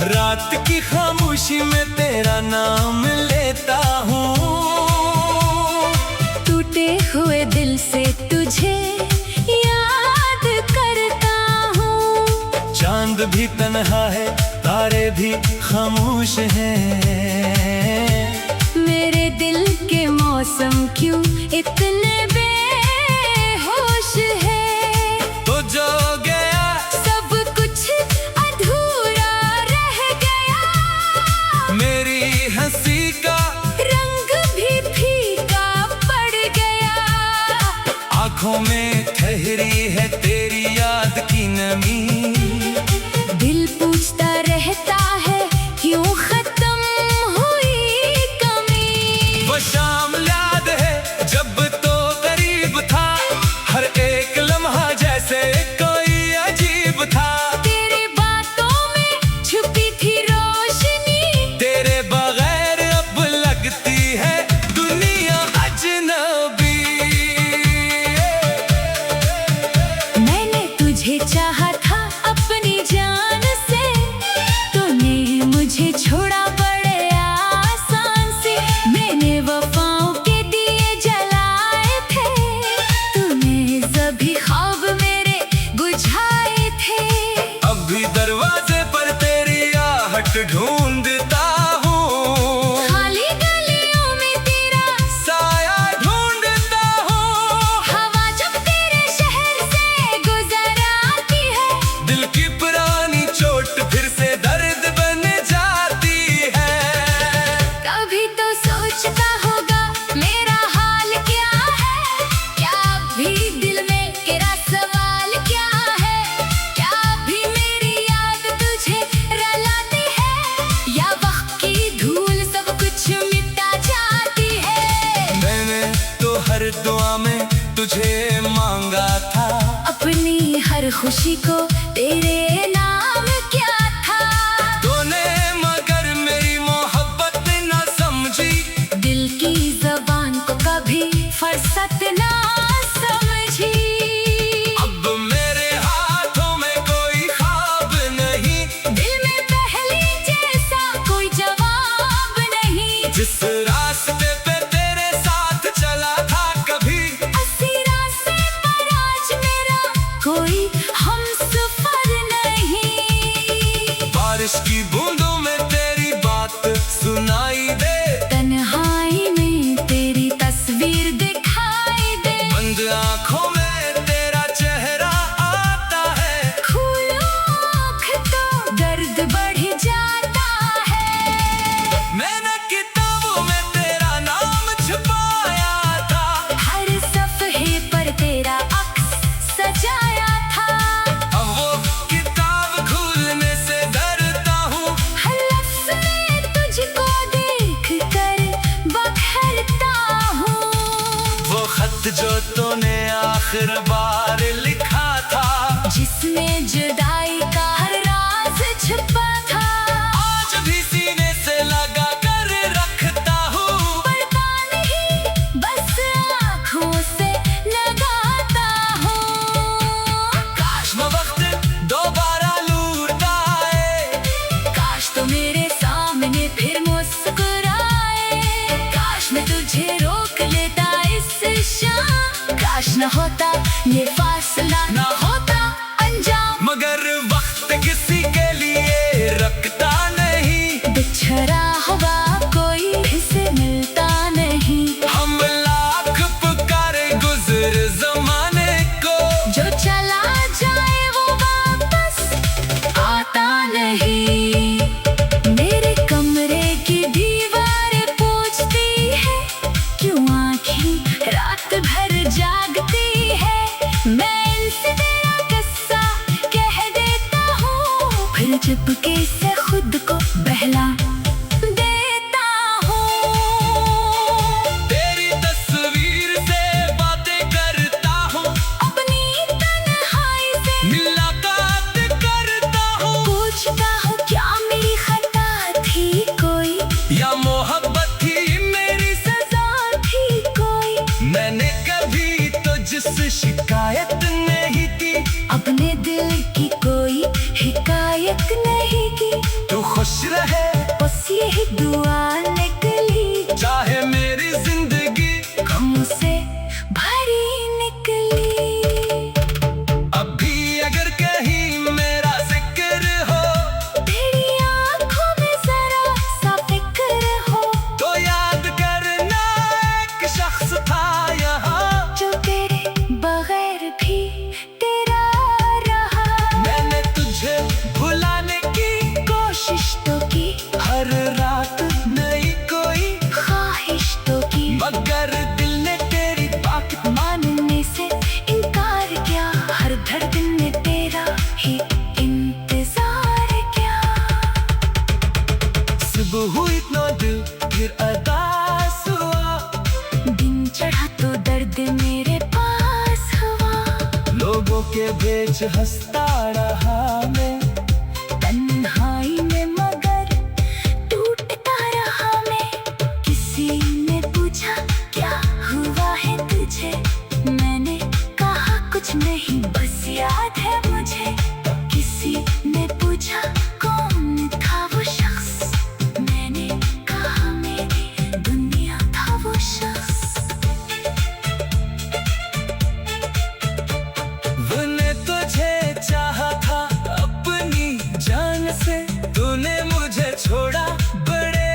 रात की खामोशी में तेरा नाम लेता हूँ। टूटे हुए दिल से तुझे याद करता हूँ। चांद भी तन्हा है, तारे भी खामोश हैं। मेरे दिल के मौसम क्यों इतने बेहोश है। तो जो गया सब कुछ अधूरा रह गया। मेरी हंसी का रंग भी फीका पड़ गया। आंखों में ठहरी है तेरी याद की नमी। दिल पूछता रहता है क्यों खत्म हुई कमी। वो शाम याद है जब तो करीब था, हर एक लम्हा जैसे कोई अजीब था। तेरे बातों में छुपी थी रोशनी। तेरे बगैर अब लगती है दुनिया अजनबी। मैंने तुझे चाहा था अपनी जान से, तूने मुझे छोड़ा बड़े आसान से। मैंने वफाओं के दिए जलाए थे, तूने सभी ख्वाब मेरे बुझाए थे। अब भी दरवाजे पर तेरी आहट ढूंढता हूँ। खाली गलियों में तेरा साया ढूंढता हूँ। हवा जब तेरे शहर से गुजर आती है। दिल की पुरानी चोट फिर से दर्द बन जाती है। कभी तो सोचता होगा मेरा हाल क्या है। क्या भी दिल में तेरा सवाल क्या है। क्या भी मेरी याद तुझे रुलाती है, या वक्त की धूल सब कुछ मिटा जाती है। मैंने तो हर दुआ में तुझे मांगा था। अपनी हर खुशी को तेरे नाम क्या था। तूने मगर मेरी मोहब्बत न समझी। दिल की जबान को कभी फुर्सत ना समझी। अब मेरे हाथों में कोई ख्वाब नहीं। दिल में पहले जैसा कोई जवाब नहीं। जिस रास्ते पे तेरे साथ चला था कभी, उसी रास्ते पर आज मेरा कोई हमसफर नहीं। बारिश की बूंदों में तेरी बात सुनाई दे। तन्हाई में तेरी तस्वीर दिखाई दे। बंद आंखों में तेरा चेहरा आता है। खोलो आँख तो दर्द बढ़ जाता है। मैंने किताबों में तेरा नाम छुपाया था। हर सफ़हे पर तेरा अक्स सजाया था। अब वो किताब खोलने से डरता हूँ। हर लफ्ज़ में तुझको देख कर बखरता हूँ। वो खत जो तूने आखिर बार लिखा था, जिसमें जुदाई का हर राज छुपा था। आज भी सीने से लगा कर रखता हूँ। पढ़ता नहीं बस आँखों से लगाता हूँ। काश वो वक्त दोबारा लौट आए। काश तो मेरे सामने फिर मुस्कुराए। काश मैं तुझे रोक लेता इस शाम। काश न होता ये फासला, न होता अंजाम। मगर वक्त किसी के लिए रखता नहीं। बिछड़ा हुआ कोई इसे मिलता नहीं। हम लाख पुकारे गुजर जमाने को, जो चला जाए वो वापस आता नहीं। मेरे कमरे की दीवारें पूछती है, क्यों आँखें रात भर जागती है। मैं इनसे तेरा किस्सा कह देता हूँ, फिर चुपके से खुद को बहला देता हूँ। तेरी तस्वीर से बातें करता हूँ। अपनी तन्हाई से मुलाकात करता हूँ। पूछता हूँ क्या मेरी खता थी कोई, या मोहब्बत थी मेरी सजा थी कोई। मैंने कभी तुझसे शिकायत नहीं की। अपने दिल की कोई हिकायत नहीं की। तू खुद ही दुआ निकली, चाहे मेरी जिंदगी गमों से भरी निकली। अभी अगर कहीं मेरा जिक्र हो, तेरी आंखों में जरा सा फिक्र हो, तो याद करना एक शख्स था यहाँ, जो तेरे बगैर भी तेरा रहा। मैंने तुझे भुलाने की कोशिश तो की, हर रात नई कोई ख्वाहिश तो की, मगर दिल ने तेरी बात मानने से इनकार किया। हर धड़कन ने तेरा ही इंतजार किया। सुबह हुई तो दिल फिर अदास हुआ, दिन चढ़ा तो दर्द मेरे पास हुआ। लोगों के बीच हंसता रहा मैं, तन्हाई में मगर टूटता रहा मैं। किसी ने पूछा क्या हुआ है तुझे, मैंने कहा कुछ नहीं बस याद है मुझे। किसी ने पूछा कौन था वो शख्स, मैंने कहा मेरी दुनिया था वो शख्स। मैंने तुझे चाहा था अपनी जान से, तूने मुझे छोड़ा बड़े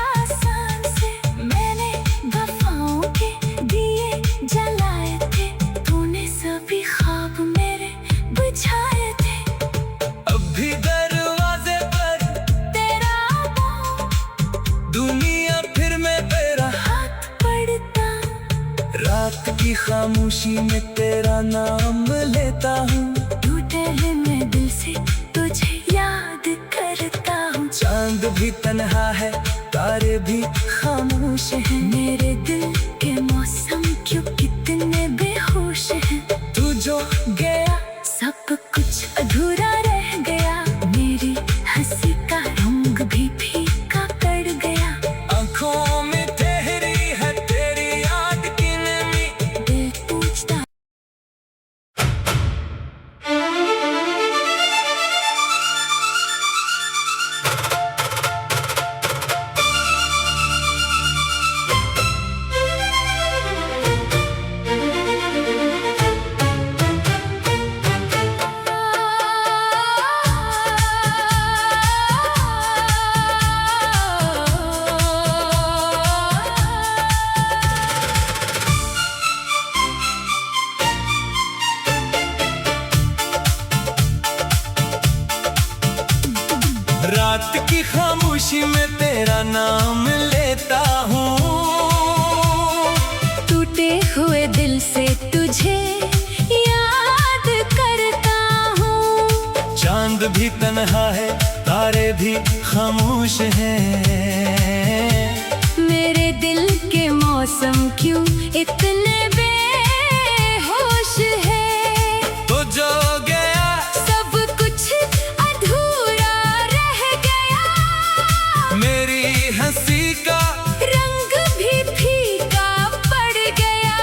आसान से। मैंने वफाओं के दिए जलाए थे, तूने सभी ख्वाब मेरे बुझाए थे। अभी दरवाजे पर तेरा पाँव, दुनिया फिर मैं तेरा, हाथ पड़ता, रात की खामोशी में तेरा नाम लेता हूँ। टूटे हैं मैं दिल से तुझे याद करता हूँ। चांद भी तन्हा है, तारे भी खामोश है मेरे दिल के मौसम क्यों कितने बेहोश हैं। तू जो गया सब कुछ अधूरा रह गया, मेरी हंसी का रंग भी फीका पड़ गया। आंखों में ठहरी है तेरी याद की नमी, दिल पूछता रात की खामोशी में तेरा नाम लेता हूँ। टूटे हुए दिल से तुझे याद करता हूँ। चांद भी तन्हा है, तारे भी खामोश हैं। मेरे दिल के मौसम क्यों इतने बेहोश है। तो जो गया सब कुछ अधूरा रह गया, मेरी हंसी का रंग भी फीका पड़ गया।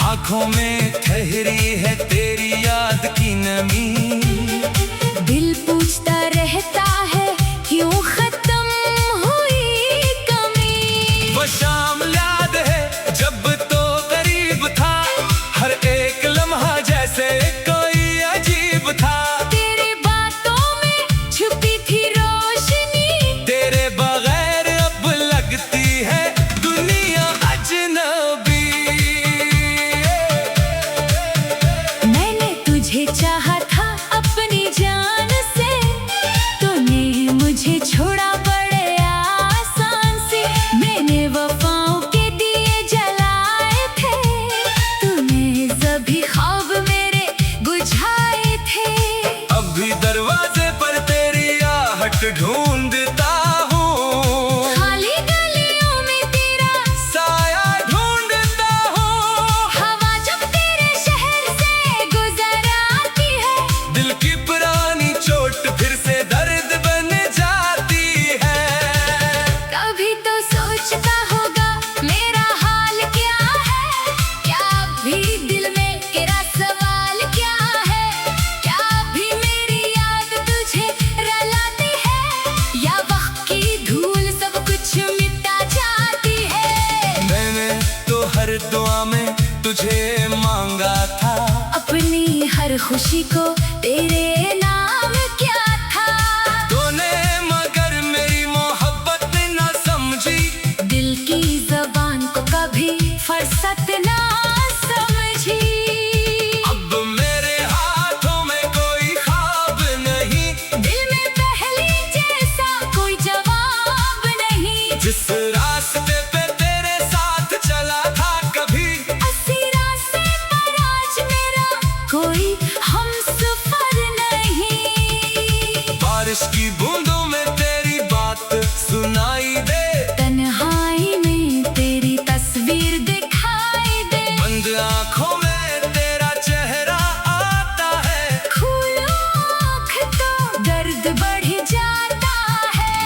आंखों में ठहरी है तेरी याद की नमी, दिल पूछता रहता है क्यों खत्म हुई कमी। वो शाम याद है जब तो करीब था, हर एक लम्हा जैसे कोई अजीब था। तेरी बातों में छुपी थी रोशनी, तेरे बगैर अब लगती है दुनिया अजनबी। मैंने तुझे चाहा था अपनी जान से, तूने मुझे छोड़ा बड़े आसान से। मैंने वफाओं के दिए जलाए थे, तूने सभी ख्वाब मेरे बुझाए थे। अभी दरवाजे पर तेरी आहट ढूंढता हूँ, खाली गलियों में तेरा साया ढूंढता हूँ। हवा जब तेरे शहर से गुजर आती है, दिल की पुरानी चोट फिर से दर्द बन जाती है। कभी तो सोचता होगा मेरा हाल क्या है, क्या भी दिल में तेरा सवाल क्या है, क्या भी मेरी याद तुझे रुलाती है। खुशी को तेरे नाम क्या था। तूने मगर मेरी मोहब्बत न समझी, दिल की जबान को कभी फुर्सत ना समझी। अब मेरे हाथों में कोई ख्वाब नहीं, दिल में पहले जैसा कोई जवाब नहीं। जिस रास्ते पे तेरे साथ चला था कभी, उसी रास्ते पर आज मेरा कोई हमसफर नहीं। बारिश की बूंदों में तेरी बात सुनाई दे, तन्हाई में तेरी तस्वीर दिखाई दे। बंद आँखों में तेरा चेहरा आता है, खोलो आँख तो दर्द बढ़ जाता है।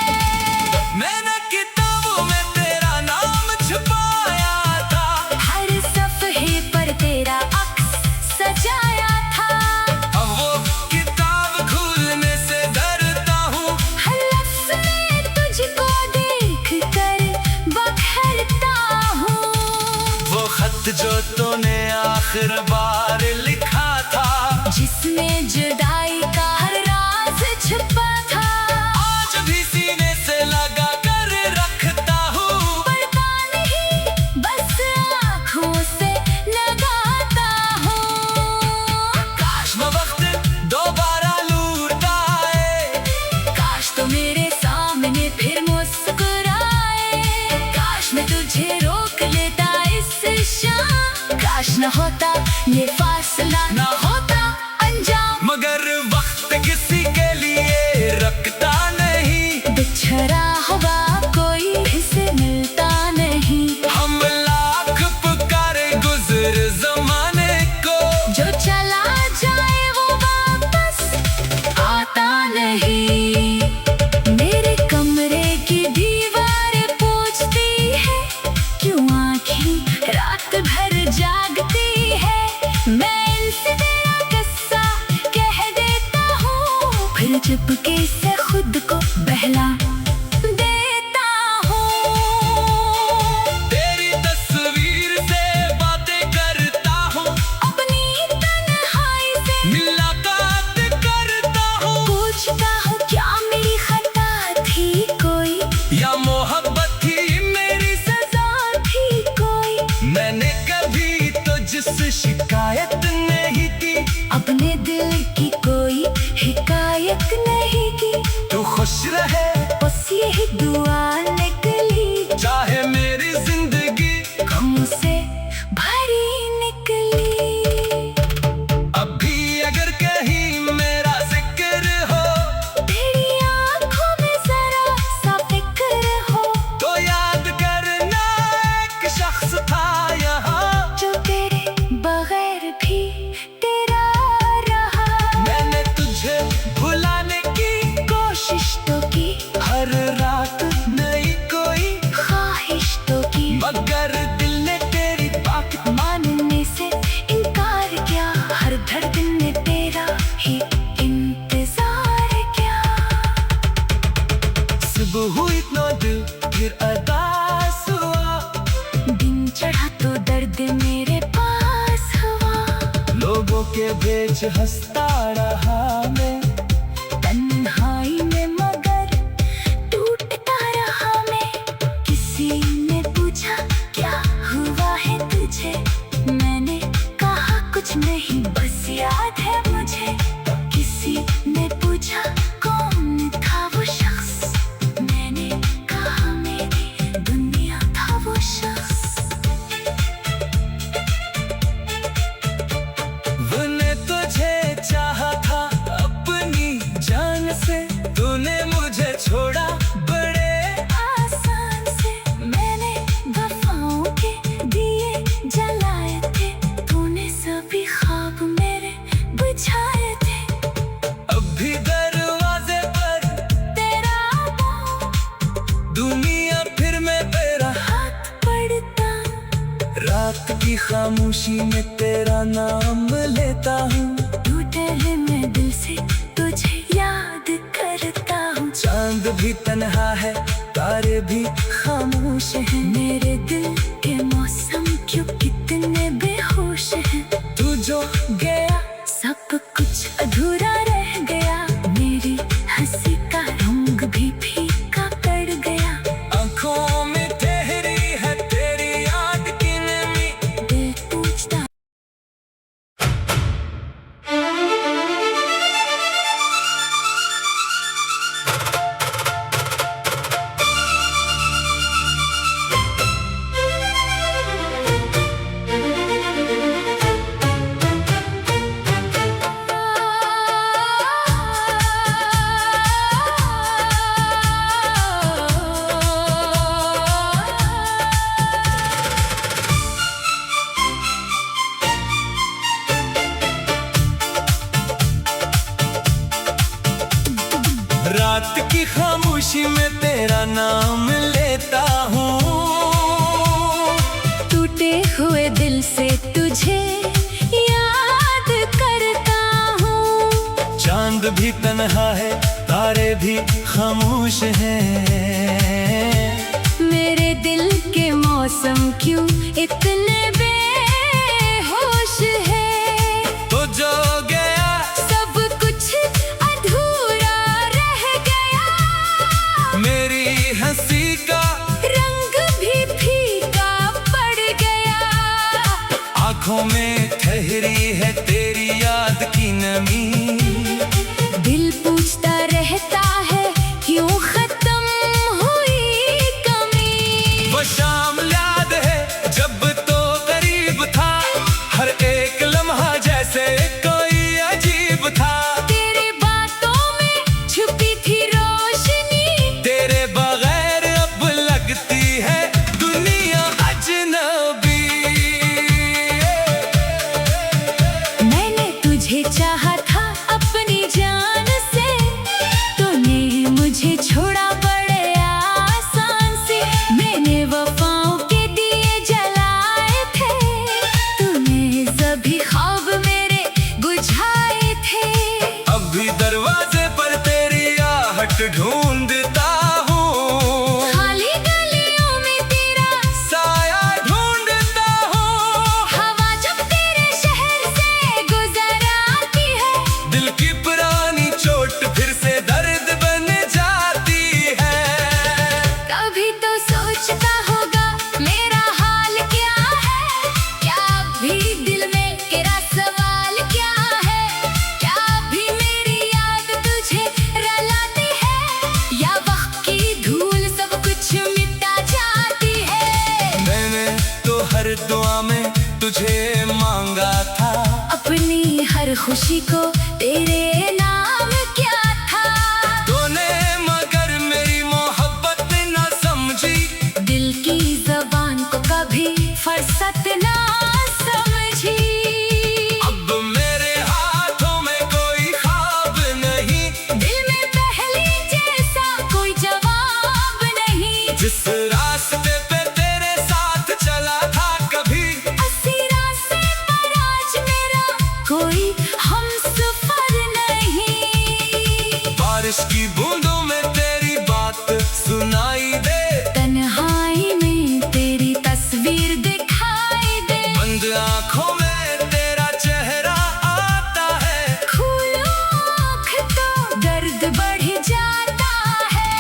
मैंने किताबों में तेरा नाम छुपाया था, हर सफ़े पर तेरा अक्स सजाया था। अब वो किताब खुलने से डरता हूँ, हर लफ्ज़ में तुझको देख कर बखरता हूँ। वो खत जो तूने आखिर बार लिखा था, जिसमें जुदाई का हर राज छुपा था। आज भी सीने से लगा कर रखता हूँ, पढ़ता नहीं बस आँखों से लगाता हूँ। काश वो वक्त दोबारा लौट आए, काश तो मेरे सामने फिर मुस्कुराए। काश मैं तुझे रोक लेता इस शाम। काश न होता ये फासला, न होता अंजाम। मगर वक्त किसी के लिए रखता नहीं, बिछड़ा हुआ कोई इसे मिलता नहीं। हम लाख पुकारे गुजर जमाने को, जो चला जाए वो वापस आता नहीं। मेरे कमरे की दीवार पूछती है, क्यों आँखें रात भर जागती है। मैं इनसे तेरा किस्सा कह देता हूँ, फिर चुपके से खुद को बहला देता हूँ। तेरी तस्वीर से बातें करता हूँ, अपनी तन्हाई से मुलाकात करता हूँ, पूछता हूँ क्या मेरी खता थी कोई, या मोहब्बत थी मेरी सजा थी कोई। मैंने कभी तो जिससे शिकायत नहीं की, अपने दिल की कोई हिकायत नहीं की। तू खुश रहे बस यही दुआ निकली, चाहे मेरी जिंदगी गम से भरी निकली। अब भी अगर कहीं मेरा जिक्र हो, तेरी आँखों में जरा सा फिक्र हो, तो याद करना एक शख्स था यहाँ, जो तेरे बगैर भी तेरा रहा। मैंने तुझे भुलाने की कोशिश तो की, हर रात नई कोई ख्वाहिश तो की, मगर दिल ने तेरी बात मानने से इनकार किया। हर धड़कन ने तेरा ही इंतजार किया। सुबह हुई तो दिल फिर अदास हुआ, दिन चढ़ा तो दर्द मेरे पास हुआ। लोगों के बीच हंसता रहा मैं, तन्हाई में मगर टूटता रहा मैं। किसी ने पूछा क्या हुआ है तुझे, मैंने कहा कुछ नहीं बस याद है मुझे। किसी ने पूछा कौन था वो शख्स, मैंने कहा मेरी दुनिया था वो शख्स। मैंने तुझे चाहा था अपनी जान से, तूने मुझे छोड़ा बड़े आसान से। मैंने वफाओं के दिए जलाए थे, तूने सभी ख्वाब मेरे बुझाए थे। अब भी दरवाजे पर तेरा पाँव, दुनिया फिर मैं तेरा, हाथ पड़ता। रात की खामोशी में तेरा नाम लेता हूँ, टूटे हैं मैं दिल से तुझे याद करता हूँ। चांद भी तन्हा है तारे भी खामोश है मेरे दिल के मौसम, क्यों कितने बेहोश हैं। तू जो गया सब रात की खामोशी में तेरा नाम लेता हूँ। टूटे हुए दिल से तुझे याद करता हूँ। चांद भी तन्हा है, तारे भी खामोश हैं। मेरे दिल के मौसम क्यों इतने बेहोश है। तो जो गया सब कुछ अधूरा रह गया। मेरी हंसी का रंग भी फीका पड़ गया। आंखों में ठहरी है तेरी याद की नमी। दिल पूछता रहता है क्यों खत्म हुई कमी। वो शाम याद है जब तो करीब था, हर एक लम्हा जैसे कोई अजीब था। तेरे बातों में छुपी थी रोशनी। तेरे बगैर अब लगती है दुनिया अजनबी। मैंने तुझे चाहा था अपनी जान से। तूने मुझे छोड़ा बड़े आसान से। मैंने वफाओं के दिए जलाए थे। तूने सभी ख्वाब मेरे बुझाए थे। अब भी दरवाजे पर तेरी आहट ढूंढता हूँ। खाली गलियों में तेरा साया ढूंढता हूँ। हवा जब तेरे शहर से गुजर आती है। दिल की पुरानी चोट फिर से दर्द बन जाती है। कभी तो सोचता होगा मेरा हाल क्या है। क्या भी दिल में तेरा सवाल क्या है। क्या भी मेरी याद तुझे रुलाती है। या वक्त की धूल सब कुछ मिटा जाती है। मैंने तो हर दुआ में तुझे मांगा था। अपनी हर खुशी को तेरे नाम क्या था। तूने मगर मेरी मोहब्बत न समझी। दिल की जबान को कभी फुर्सत ना समझी। अब मेरे हाथों में कोई ख्वाब नहीं। दिल में पहले जैसा कोई जवाब नहीं। जिस रास्ते पे तेरे साथ चला था कभी, उसी रास्ते पर आज मेरा कोई हमसफर नहीं। बारिश की बूंदों में तेरी बात सुनाई दे। तन्हाई में तेरी तस्वीर दिखाई दे। बंद आंखों में तेरा चेहरा आता है। खोलो आँख तो दर्द बढ़ जाता है।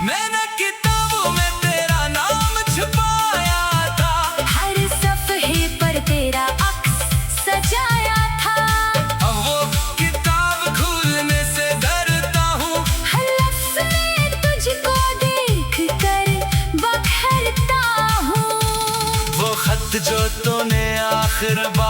मैंने किताबों में तेरा नाम छुपाया था। हर सफ़हे पर तेरा अक्स सजाया था। अब वो किताब खुलने से डरता हूँ। हर लफ्ज़ में तुझको देख कर बखरता हूँ। वो खत जो तूने आखिर बार